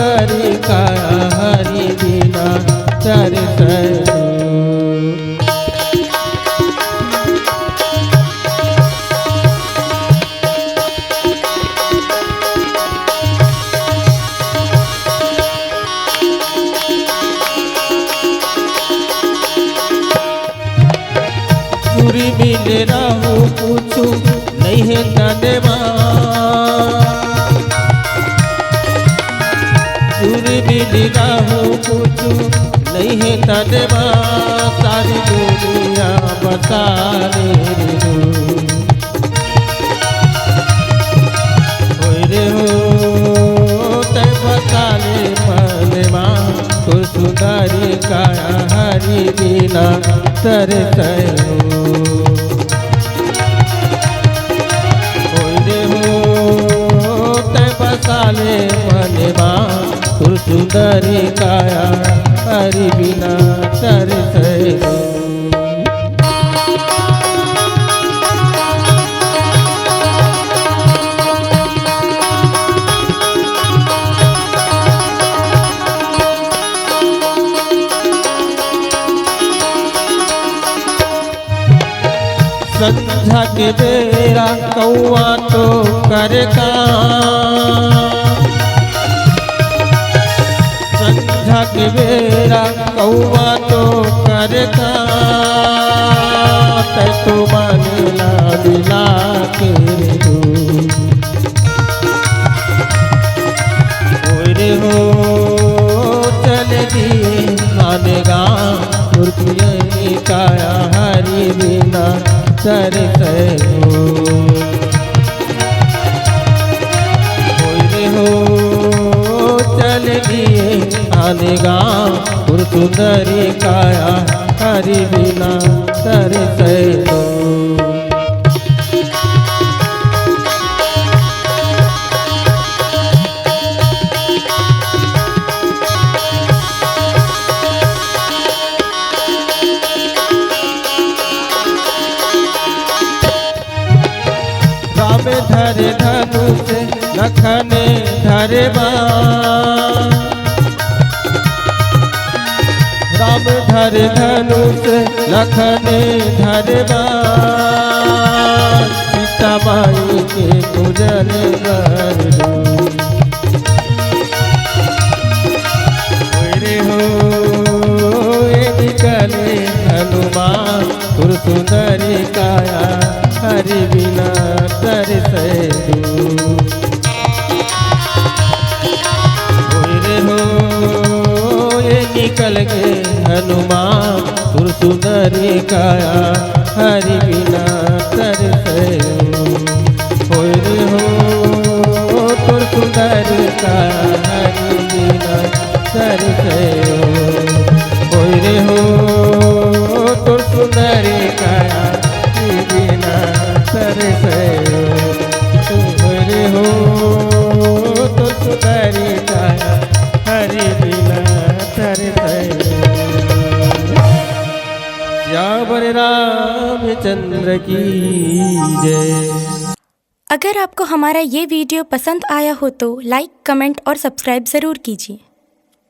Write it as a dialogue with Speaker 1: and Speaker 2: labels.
Speaker 1: सुंदरी काया हरि बिना तरसयो। चूरी मिले राहू पूछू नहीं है धन्यवाद। चूरी मिली राहू पूछू नहीं है धन्यवाद। सारी दुनिया बता रे हो तय बता ले मनवा तो सुंदरी काया हरि बिना तरसयो। बसाले मनवा तू सुंदरी काया हरि बिना तरसयो। संध्या के बेरा कौआ तो करका। संध्या के बेरा कौआ तो करका। तै तो मानला दिला के रे हो चले दिए मानेगा तुरकुये काया हरि बिना तरसयो। हो चल दिए आनेगा सुंदरी काया हरि बिना तरसयो। राम धरे धनुष लखने धरे बाण। राम धरे धनुष लखने धरे बाण। सीता माई के पूजन करो रे हो निकले हनुमान तुर सुंदरी काया हरि बिना तरसयो। रे हो ये निकल गए हनुमान तुर सुंदरी काया हरि बिना तरसयो। रे हो तुर सुंदरी काया हरि बिना तरसयो। रे हो तुर सुंदरी काया बिना तरसयो। रे हो तो सुंदरी काया हरि बिना तरसयो। श्याम रामचंद्र की जय।
Speaker 2: अगर आपको हमारा ये वीडियो पसंद आया हो तो लाइक, कमेंट और सब्सक्राइब ज़रूर कीजिए।